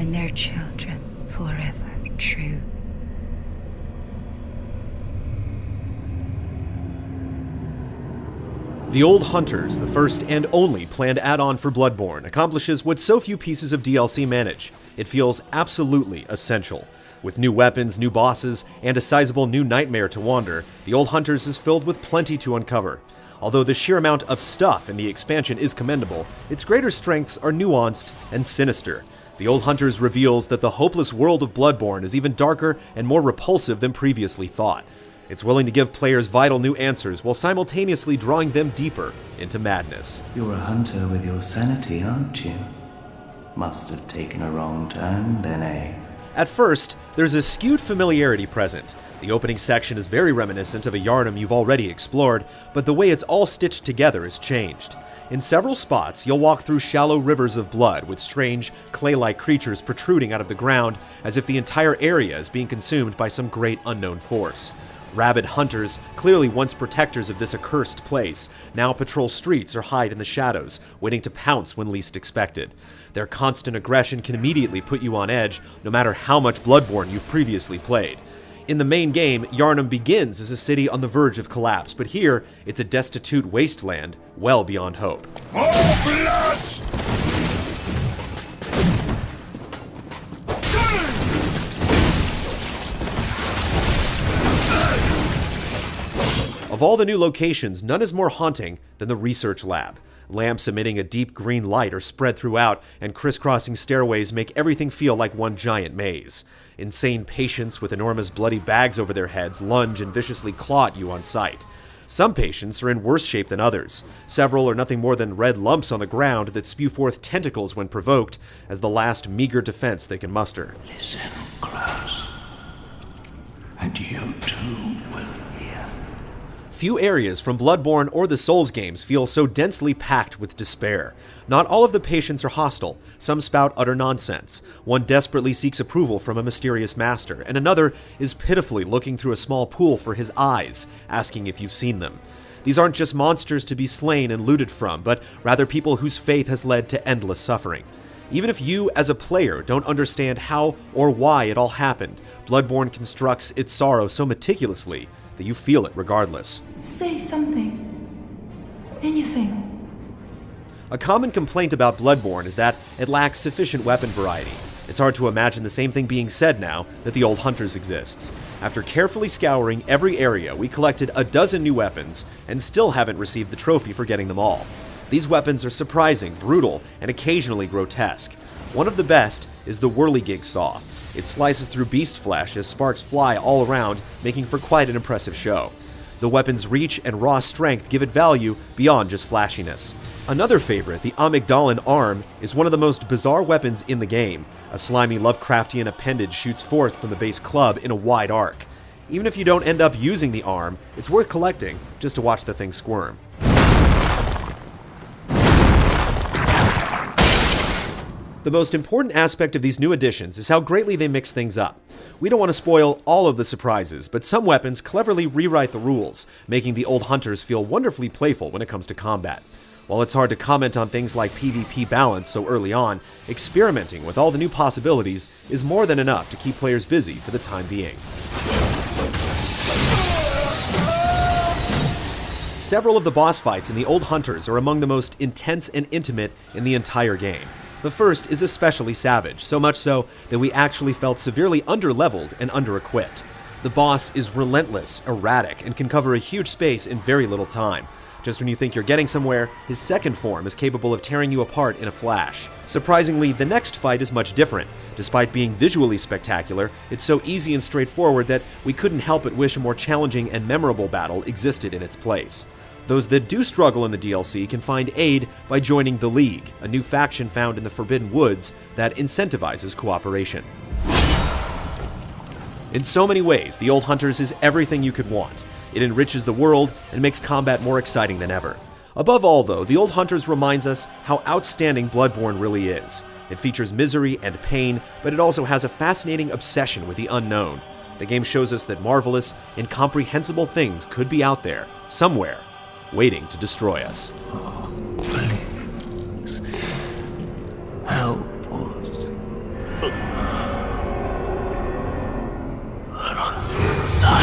and their children forever true. The Old Hunters, the first and only planned add-on for Bloodborne, accomplishes what so few pieces of DLC manage. It feels absolutely essential. With new weapons, new bosses, and a sizable new nightmare to wander, the Old Hunters is filled with plenty to uncover. Although the sheer amount of stuff in the expansion is commendable, its greater strengths are nuanced and sinister. The Old Hunters reveals that the hopeless world of Bloodborne is even darker and more repulsive than previously thought. It's willing to give players vital new answers while simultaneously drawing them deeper into madness. You're a hunter with your sanity, aren't you? Must have taken a wrong turn, then, eh? At first, there's a skewed familiarity present. The opening section is very reminiscent of a Yharnam you've already explored, but the way it's all stitched together has changed. In several spots, you'll walk through shallow rivers of blood with strange, clay-like creatures protruding out of the ground as if the entire area is being consumed by some great unknown force. Rabid hunters, clearly once protectors of this accursed place, now patrol streets or hide in the shadows, waiting to pounce when least expected. Their constant aggression can immediately put you on edge, no matter how much Bloodborne you've previously played. In the main game, Yharnam begins as a city on the verge of collapse, but here, it's a destitute wasteland well beyond hope. More blood! Of all the new locations, none is more haunting than the research lab. Lamps emitting a deep green light are spread throughout, and crisscrossing stairways make everything feel like one giant maze. Insane patients with enormous bloody bags over their heads lunge and viciously claw at you on sight. Some patients are in worse shape than others. Several are nothing more than red lumps on the ground that spew forth tentacles when provoked, as the last meager defense they can muster. Listen close, and you too will hear. Few areas from Bloodborne or the Souls games feel so densely packed with despair. Not all of the patients are hostile. Some spout utter nonsense. One desperately seeks approval from a mysterious master, and another is pitifully looking through a small pool for his eyes, asking if you've seen them. These aren't just monsters to be slain and looted from, but rather people whose faith has led to endless suffering. Even if you, as a player, don't understand how or why it all happened, Bloodborne constructs its sorrow so meticulously that you feel it regardless. Say something. Anything. A common complaint about Bloodborne is that it lacks sufficient weapon variety. It's hard to imagine the same thing being said now that the Old Hunters exists. After carefully scouring every area, we collected a dozen new weapons and still haven't received the trophy for getting them all. These weapons are surprising, brutal, and occasionally grotesque. One of the best is the whirligig saw. It slices through beast flesh as sparks fly all around, making for quite an impressive show. The weapon's reach and raw strength give it value beyond just flashiness. Another favorite, the amygdalan arm, is one of the most bizarre weapons in the game. A slimy Lovecraftian appendage shoots forth from the base club in a wide arc. Even if you don't end up using the arm, it's worth collecting just to watch the thing squirm. The most important aspect of these new additions is how greatly they mix things up. We don't want to spoil all of the surprises, but some weapons cleverly rewrite the rules, making the Old Hunters feel wonderfully playful when it comes to combat. While it's hard to comment on things like PvP balance so early on, experimenting with all the new possibilities is more than enough to keep players busy for the time being. Several of the boss fights in the Old Hunters are among the most intense and intimate in the entire game. The first is especially savage, so much so that we actually felt severely under-leveled and under-equipped. The boss is relentless, erratic, and can cover a huge space in very little time. Just when you think you're getting somewhere, his second form is capable of tearing you apart in a flash. Surprisingly, the next fight is much different. Despite being visually spectacular, it's so easy and straightforward that we couldn't help but wish a more challenging and memorable battle existed in its place. Those that do struggle in the DLC can find aid by joining the League, a new faction found in the Forbidden Woods that incentivizes cooperation. In so many ways, the Old Hunters is everything you could want. It enriches the world and makes combat more exciting than ever. Above all, though, the Old Hunters reminds us how outstanding Bloodborne really is. It features misery and pain, but it also has a fascinating obsession with the unknown. The game shows us that marvelous, incomprehensible things could be out there, somewhere, waiting to destroy us. Oh, please. Help us. son.